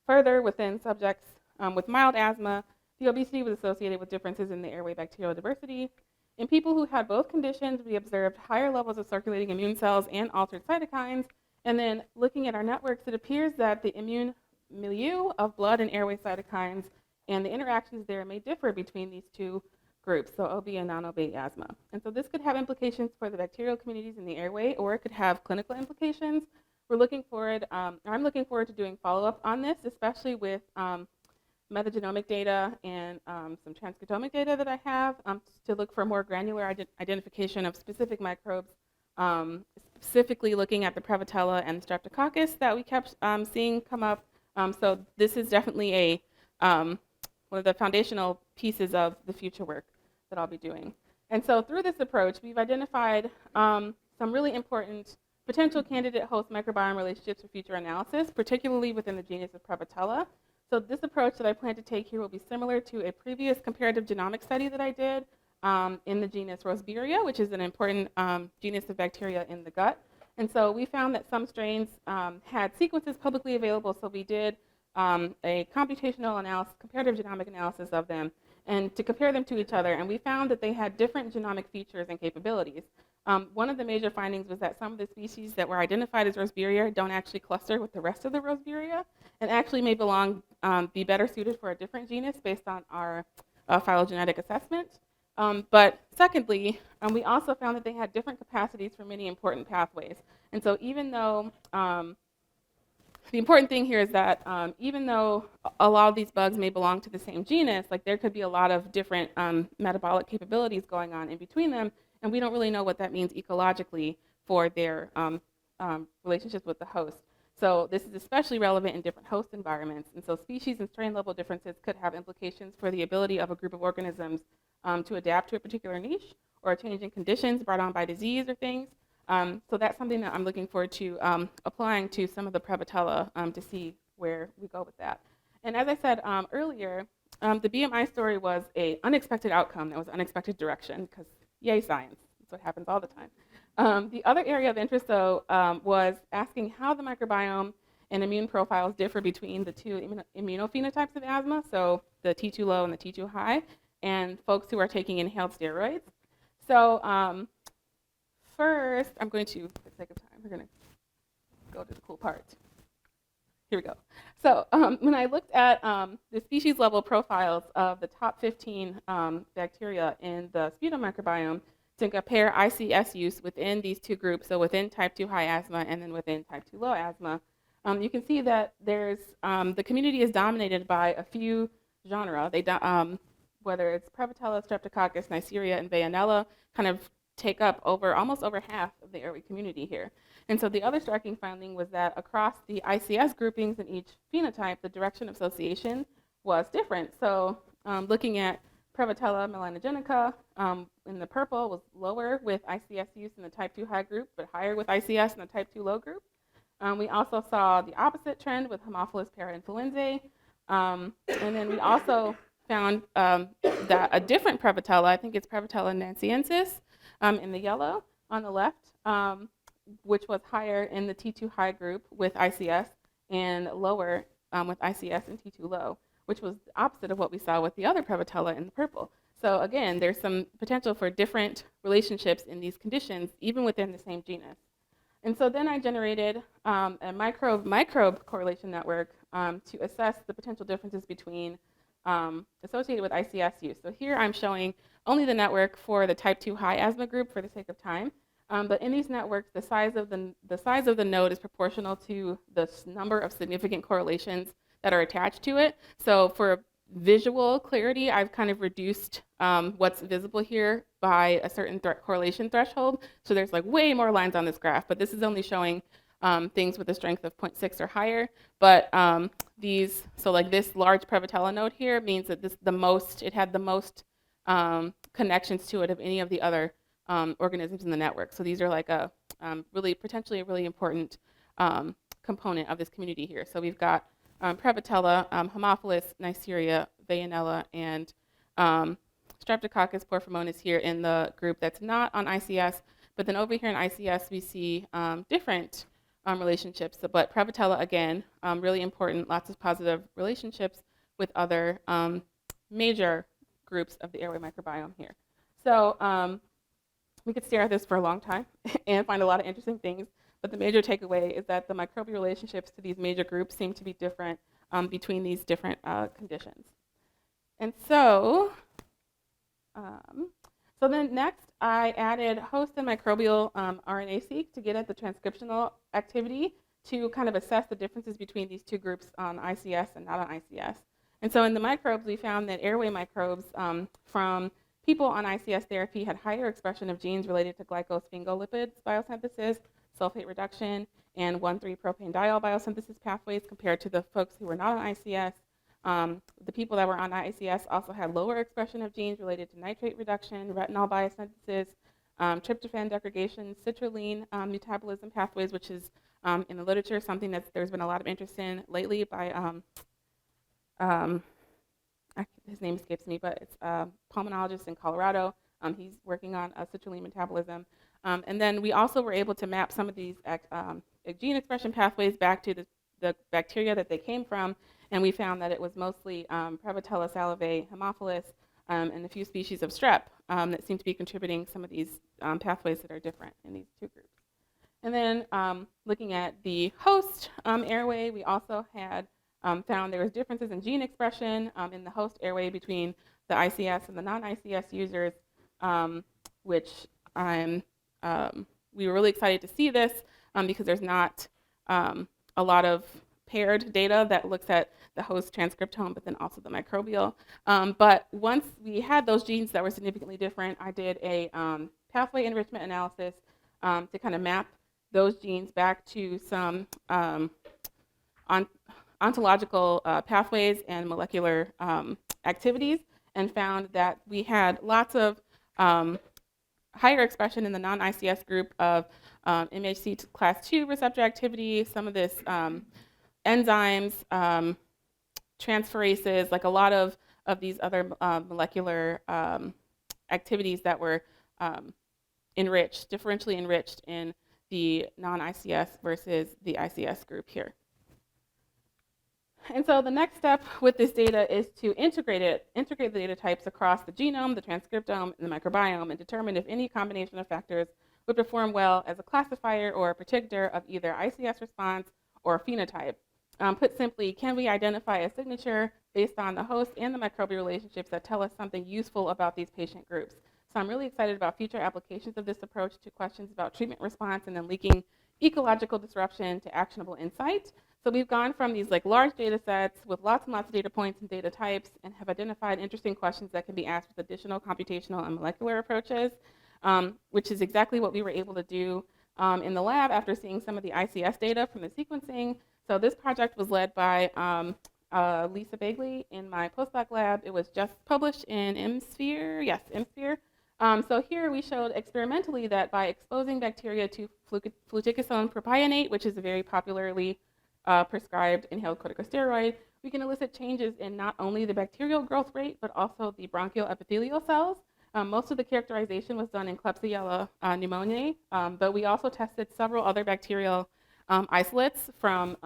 Further, within subjects with mild asthma, the obesity was associated with differences in the airway bacterial diversity. In people who had both conditions, we observed higher levels of circulating immune cells and altered cytokines. And then looking at our networks, it appears that the immune milieu of blood and airway cytokines and the interactions there may differ between these two groups, so OB and non-OB asthma. And so this could have implications for the bacterial communities in the airway, or it could have clinical implications. I'm looking forward to doing follow-up on this, especially with metagenomic data and some transcriptomic data that I have to look for more granular identification of specific microbes, specifically looking at the Prevotella and Streptococcus that we kept seeing come up. So this is definitely one of the foundational pieces of the future work that I'll be doing. And so through this approach, we've identified some really important potential candidate host microbiome relationships for future analysis, particularly within the genus of Prevotella. So this approach that I plan to take here will be similar to a previous comparative genomic study that I did in the genus Roseburia, which is an important genus of bacteria in the gut. And so we found that some strains had sequences publicly available, so we did a computational analysis, comparative genomic analysis of them, and to compare them to each other. And we found that they had different genomic features and capabilities. One of the major findings was that some of the species that were identified as Roseburia don't actually cluster with the rest of the Roseburia, and actually may be better suited for a different genus based on our phylogenetic assessment. But secondly, we also found that they had different capacities for many important pathways. And so even though the important thing here is that even though a lot of these bugs may belong to the same genus, like there could be a lot of different metabolic capabilities going on in between them, and we don't really know what that means ecologically for their relationships with the host. So this is especially relevant in different host environments. And so species and strain level differences could have implications for the ability of a group of organisms to adapt to a particular niche or a change in conditions brought on by disease or things. So that's something that I'm looking forward to applying to some of the Prevotella to see where we go with that. And as I said earlier, the BMI story was an unexpected outcome. That was unexpected direction, because yay, science. That's what happens all the time. The other area of interest, though, was asking how the microbiome and immune profiles differ between the two immunophenotypes of asthma, so the T2 low and the T2 high, and folks who are taking inhaled steroids. So first, I'm going to, for the sake of time, we're going to go to the cool part. Here we go. So when I looked at the species level profiles of the top 15 bacteria in the sputum microbiome to compare ICS use within these two groups, so within type 2 high asthma and then within type 2 low asthma, you can see that there's the community is dominated by a few genera. Whether it's Prevotella, Streptococcus, Neisseria, and Veillonella, kind of take up almost over half of the airway community here. And so the other striking finding was that across the ICS groupings in each phenotype, the direction of association was different. So looking at Prevotella melanogenica in the purple was lower with ICS use in the type 2 high group, but higher with ICS in the type 2 low group. We also saw the opposite trend with Haemophilus parainfluenzae. And then we also found that a different Prevotella, I think it's Prevotella nansiensis in the yellow on the left, which was higher in the T2 high group with ICS and lower with ICS and T2 low, which was the opposite of what we saw with the other Prevotella in the purple. So again, there's some potential for different relationships in these conditions, even within the same genus. And so then I generated a microbe correlation network to assess the potential differences between associated with ICS use. So here I'm showing only the network for the type 2 high asthma group for the sake of time. But in these networks, the size of the node is proportional to the number of significant correlations that are attached to it. So for visual clarity, I've kind of reduced what's visible here by a certain correlation threshold. So there's like way more lines on this graph, but this is only showing things with a strength of 0.6 or higher. But so like this large Prevotella node here means that it had the most connections to it of any of the other organisms in the network. So these are like potentially a really important component of this community here. So we've got Prevotella, Haemophilus, Neisseria, Veillonella, and Streptococcus porphyromonas here in the group that's not on ICS. But then over here in ICS, we see different relationships. But Prevotella, again, really important, lots of positive relationships with other major groups of the airway microbiome here. So we could stare at this for a long time and find a lot of interesting things. But the major takeaway is that the microbial relationships to these major groups seem to be different between these different conditions. And so then next, I added host and microbial RNA-seq to get at the transcriptional activity to kind of assess the differences between these two groups on ICS and not on ICS. And so in the microbes, we found that airway microbes from people on ICS therapy had higher expression of genes related to glycosphingolipids biosynthesis, sulfate reduction, and 1,3-propanediol biosynthesis pathways compared to the folks who were not on ICS. The people that were on ICS also had lower expression of genes related to nitrate reduction, retinol biosynthesis, tryptophan degradation, citrulline metabolism pathways, which is in the literature something that there's been a lot of interest in lately by, his name escapes me, but it's a pulmonologist in Colorado. He's working on citrulline metabolism. And then we also were able to map some of these gene expression pathways back to the bacteria that they came from, and we found that it was mostly Prevotella salivae, Haemophilus, and a few species of strep that seem to be contributing some of these pathways that are different in these two groups. And then looking at the host airway, we also had found there was differences in gene expression in the host airway between the ICS and the non-ICS users, which we were really excited to see this because there's not a lot of paired data that looks at the host transcriptome, but then also the microbial. But once we had those genes that were significantly different, I did a pathway enrichment analysis to kind of map those genes back to some ontological pathways and molecular activities, and found that we had lots of higher expression in the non-ICS group of MHC class 2 receptor activity, some of this enzymes, transferases, like a lot of these other molecular activities that were differentially enriched in the non-ICS versus the ICS group here. And so the next step with this data is to integrate the data types across the genome, the transcriptome, and the microbiome, and determine if any combination of factors would perform well as a classifier or a predictor of either ICS response or phenotype. Put simply, can we identify a signature based on the host and the microbial relationships that tell us something useful about these patient groups? So I'm really excited about future applications of this approach to questions about treatment response and then linking ecological disruption to actionable insight. So we've gone from these like large data sets with lots and lots of data points and data types and have identified interesting questions that can be asked with additional computational and molecular approaches, which is exactly what we were able to do in the lab after seeing some of the ICS data from the sequencing. So this project was led by Lisa Bagley in my postdoc lab. It was just published in MSphere. Yes, MSphere. So here we showed experimentally that by exposing bacteria to fluticasone propionate, which is a very popularly prescribed inhaled corticosteroid, we can elicit changes in not only the bacterial growth rate, but also the bronchial epithelial cells. Most of the characterization was done in Klebsiella pneumoniae, but we also tested several other bacterial isolates from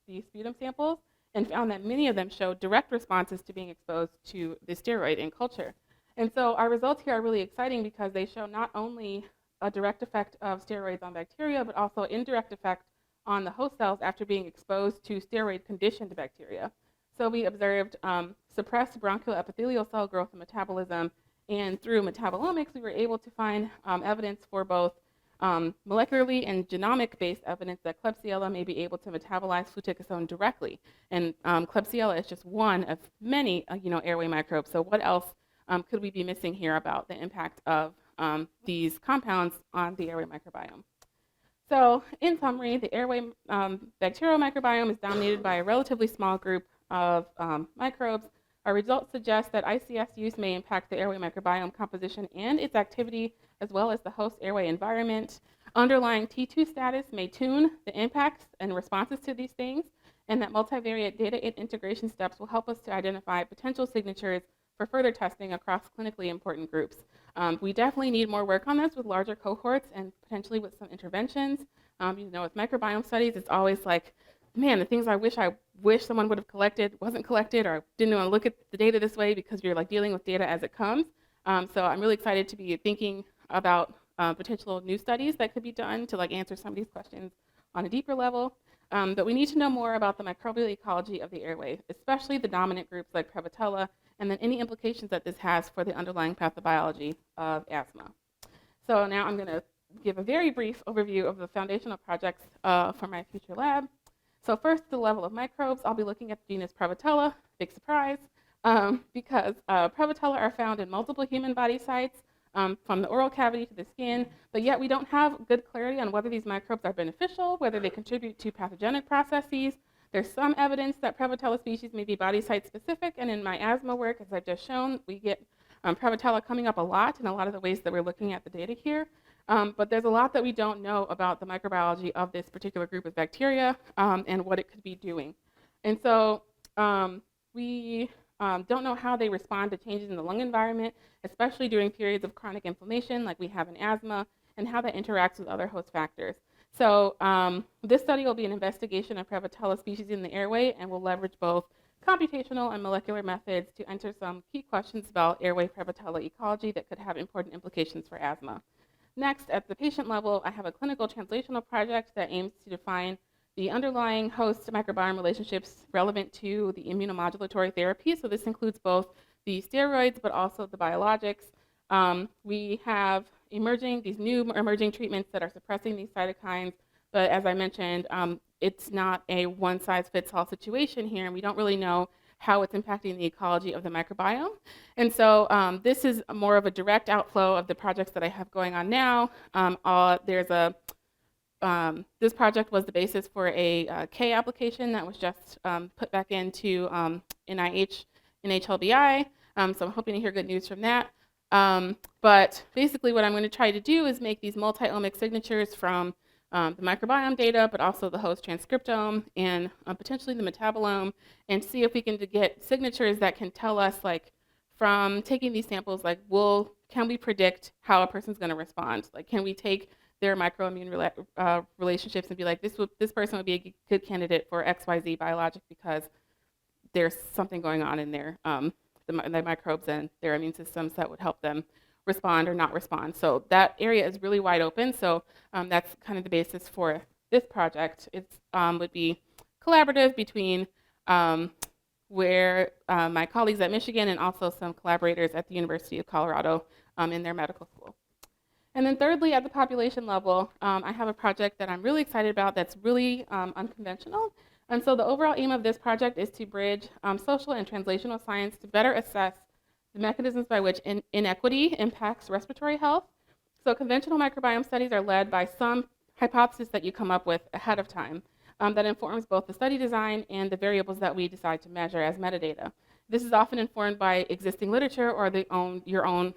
the sputum samples and found that many of them showed direct responses to being exposed to the steroid in culture. And so our results here are really exciting because they show not only a direct effect of steroids on bacteria, but also indirect effect on the host cells after being exposed to steroid-conditioned bacteria. So we observed suppressed bronchial epithelial cell growth and metabolism, and through metabolomics, we were able to find evidence for both molecularly and genomic-based evidence that Klebsiella may be able to metabolize fluticasone directly. And Klebsiella is just one of many, airway microbes. So what else could we be missing here about the impact of these compounds on the airway microbiome? So in summary, the airway bacterial microbiome is dominated by a relatively small group of microbes. Our results suggest that ICS use may impact the airway microbiome composition and its activity, as well as the host airway environment. Underlying T2 status may tune the impacts and responses to these things, and that multivariate data integration steps will help us to identify potential signatures for further testing across clinically important groups. We definitely need more work on this with larger cohorts and potentially with some interventions. With microbiome studies, it's always like, man, the things I wish someone would have collected wasn't collected, or didn't want to look at the data this way because you're like dealing with data as it comes. So I'm really excited to be thinking about potential new studies that could be done to answer some of these questions on a deeper level. But we need to know more about the microbial ecology of the airway, especially the dominant groups like Prevotella, and then any implications that this has for the underlying pathobiology of asthma. So now I'm going to give a very brief overview of the foundational projects for my future lab. So first, the level of microbes. I'll be looking at the genus Prevotella, big surprise, because Prevotella are found in multiple human body sites, from the oral cavity to the skin, but yet we don't have good clarity on whether these microbes are beneficial, whether they contribute to pathogenic processes. There's some evidence that Prevotella species may be body site specific, and in my asthma work, as I've just shown, we get Prevotella coming up a lot in a lot of the ways that we're looking at the data here. But there's a lot that we don't know about the microbiology of this particular group of bacteria and what it could be doing. And so we don't know how they respond to changes in the lung environment, especially during periods of chronic inflammation like we have in asthma, and how that interacts with other host factors. So this study will be an investigation of Prevotella species in the airway, and will leverage both computational and molecular methods to answer some key questions about airway Prevotella ecology that could have important implications for asthma. Next, at the patient level, I have a clinical translational project that aims to define the underlying host microbiome relationships relevant to the immunomodulatory therapy. So this includes both the steroids, but also the biologics. We have these new emerging treatments that are suppressing these cytokines, but as I mentioned, it's not a one-size-fits-all situation here, and we don't really know how it's impacting the ecology of the microbiome. And so this is more of a direct outflow of the projects that I have going on now. This project was the basis for a K application that was just put back into NIH, NHLBI, so I'm hoping to hear good news from that. But basically what I'm going to try to do is make these multi-omic signatures from the microbiome data, but also the host transcriptome and potentially the metabolome, and see if we can get signatures that can tell us, from taking these samples, can we predict how a person's going to respond? Can we take their microimmune relationships and be like, this person would be a good candidate for XYZ biologic because there's something going on in their the microbes and their immune systems that would help them respond or not respond. So that area is really wide open. So that's kind of the basis for this project. It would be collaborative between my colleagues at Michigan and also some collaborators at the University of Colorado in their medical school. And then thirdly, at the population level, I have a project that I'm really excited about that's really unconventional. And so the overall aim of this project is to bridge social and translational science to better assess the mechanisms by which inequity impacts respiratory health. So conventional microbiome studies are led by some hypothesis that you come up with ahead of time that informs both the study design and the variables that we decide to measure as metadata. This is often informed by existing literature or your own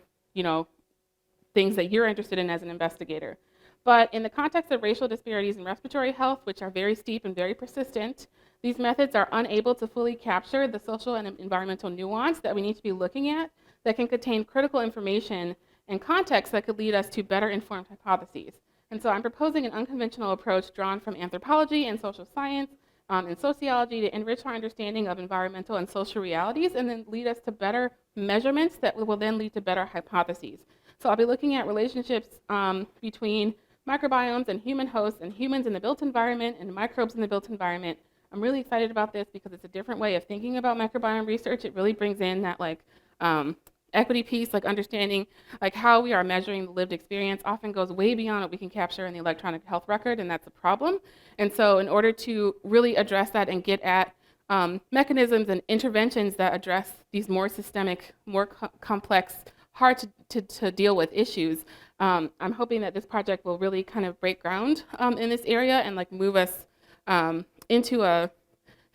things that you're interested in as an investigator. But in the context of racial disparities in respiratory health, which are very steep and very persistent, these methods are unable to fully capture the social and environmental nuance that we need to be looking at that can contain critical information and context that could lead us to better informed hypotheses. And so I'm proposing an unconventional approach drawn from anthropology and social science and sociology to enrich our understanding of environmental and social realities and then lead us to better measurements that will then lead to better hypotheses. So I'll be looking at relationships between microbiomes and human hosts and humans in the built environment and microbes in the built environment. I'm really excited about this because it's a different way of thinking about microbiome research. It really brings in that equity piece, like understanding like how we are measuring the lived experience often goes way beyond what we can capture in the electronic health record, and that's a problem. And so in order to really address that and get at mechanisms and interventions that address these more systemic, more complex, hard to deal with issues, I'm hoping that this project will really kind of break ground in this area and like move us into a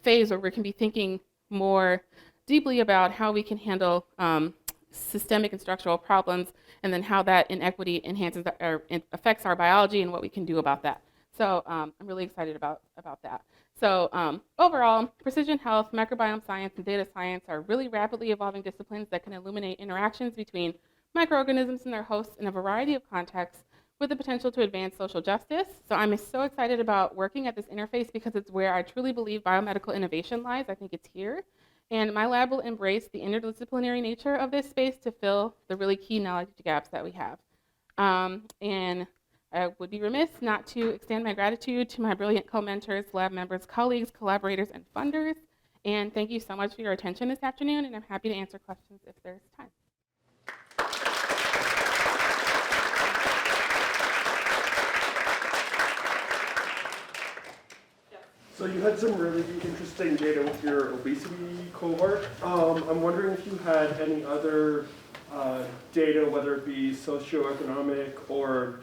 phase where we can be thinking more deeply about how we can handle systemic and structural problems, and then how that inequity enhances or affects our biology and what we can do about that. So I'm really excited about that. So overall, precision health, microbiome science, and data science are really rapidly evolving disciplines that can illuminate interactions between microorganisms and their hosts in a variety of contexts with the potential to advance social justice. So I'm so excited about working at this interface because it's where I truly believe biomedical innovation lies. I think it's here. And my lab will embrace the interdisciplinary nature of this space to fill the really key knowledge gaps that we have. And I would be remiss not to extend my gratitude to my brilliant co-mentors, lab members, colleagues, collaborators, and funders. And thank you so much for your attention this afternoon, and I'm happy to answer questions if there's time. So you had some really interesting data with your obesity cohort. I'm wondering if you had any other data, whether it be socioeconomic or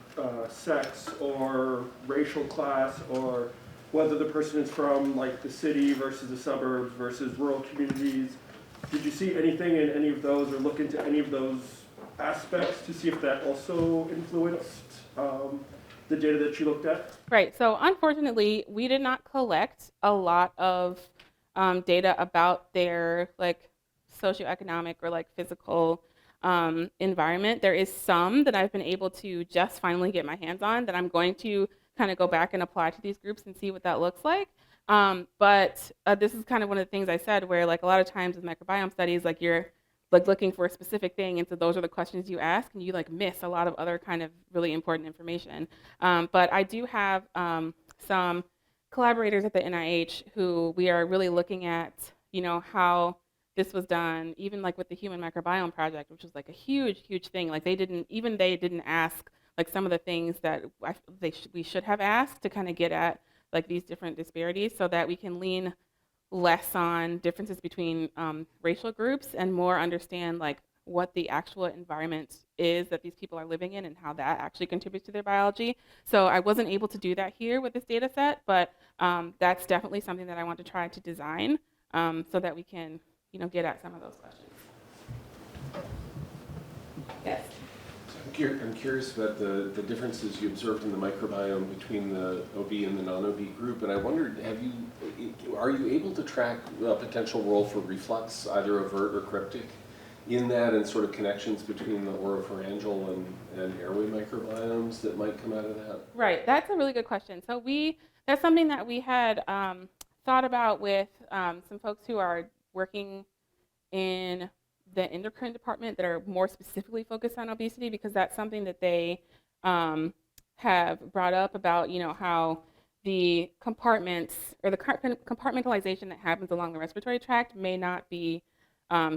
sex or racial class, or whether the person is from like the city versus the suburbs versus rural communities. Did you see anything in any of those or look into any of those aspects to see if that also influenced the data that you looked at? Right, so unfortunately, we did not collect a lot of data about their like socioeconomic or like physical environment. There is some that I've been able to just finally get my hands on that I'm going to kind of go back and apply to these groups and see what that looks like. But this is kind of one of the things I said where like a lot of times with microbiome studies, like you're like looking for a specific thing, and so those are the questions you ask, and you like miss a lot of other kind of really important information. But I do have some collaborators at the NIH who we are really looking at, you know, how this was done, even like with the Human Microbiome Project, which was like a huge thing. Like they didn't ask like some of the things that we should have asked to kind of get at like these different disparities, so that we can lean less on differences between racial groups and more understand like what the actual environment is that these people are living in and how that actually contributes to their biology. So I wasn't able to do that here with this data set, but that's definitely something that I want to try to design so that we can, you know, get at some of those questions. Yes. I'm curious about the differences you observed in the microbiome between the OB and the non-OB group, and I wondered, are you able to track a potential role for reflux, either overt or cryptic, in that, and sort of connections between the oropharyngeal and airway microbiomes that might come out of that? Right, that's a really good question. So that's something that we had thought about with some folks who are working in the endocrine department that are more specifically focused on obesity, because that's something that they have brought up about, you know, how the compartments or the compartmentalization that happens along the respiratory tract may not be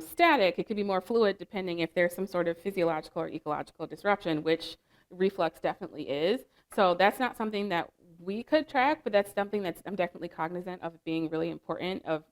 static. It could be more fluid depending if there's some sort of physiological or ecological disruption, which reflux definitely is. So that's not something that we could track, but that's something that I'm definitely cognizant of being really important, of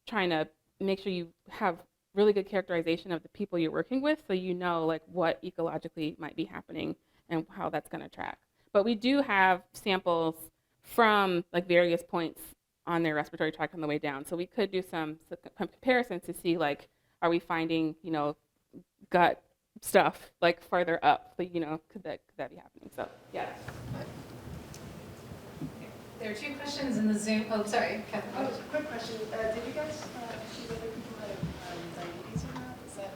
trying to make sure you have really good characterization of the people you're working with, so you know like what ecologically might be happening and how that's going to track. But we do have samples from like various points on their respiratory tract on the way down, so we could do some comparisons to see like, are we finding, you know, gut stuff like farther up, so, you know, could that be happening? So yeah. There are two questions in the Zoom. Oh, sorry, Kevin. Oh, quick question. Did you guys see whether people had diabetes or not? Is that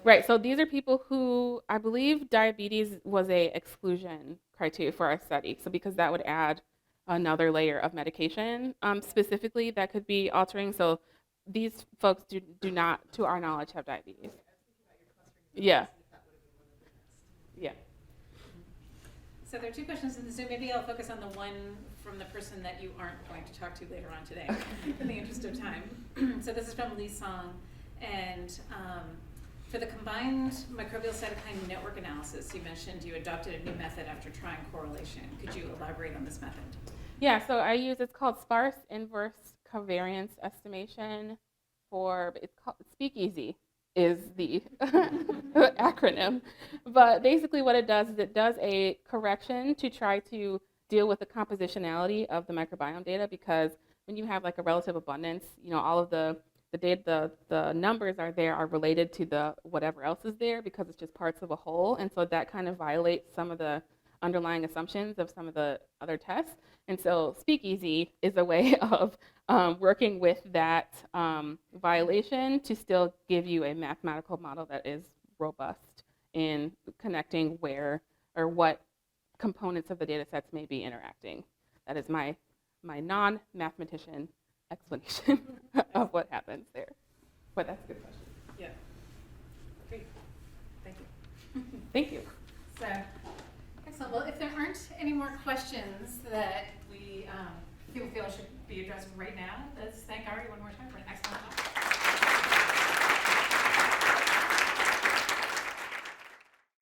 Right, so these are people who, I believe diabetes was a exclusion criteria for our study. So because that would add another layer of medication specifically that could be altering. So these folks do not, to our knowledge, have diabetes. Yeah. Yeah. So there are two questions in the Zoom. Maybe I'll focus on the one from the person that you aren't going to talk to later on today, in the interest of time. So this is from Lee Song, and for the combined microbial cytokine network analysis, you mentioned you adopted a new method after trying correlation. Could you elaborate on this method? Yeah, so I use, it's called sparse inverse covariance estimation it's called Speakeasy is the acronym. But basically what it does is it does a correction to try to deal with the compositionality of the microbiome data, because when you have like a relative abundance, you know, all of the data, the numbers are related to the whatever else is there, because it's just parts of a whole. And so that kind of violates some of the underlying assumptions of some of the other tests. And so Speakeasy is a way of working with that violation to still give you a mathematical model that is robust in connecting where or what components of the data sets may be interacting. That is my non-mathematician explanation of what happens there. But that's a good question. Yeah. Great. Thank you. Thank you. So, excellent. Well, if there aren't any more questions that we feel should be addressed right now, let's thank Ari one more time.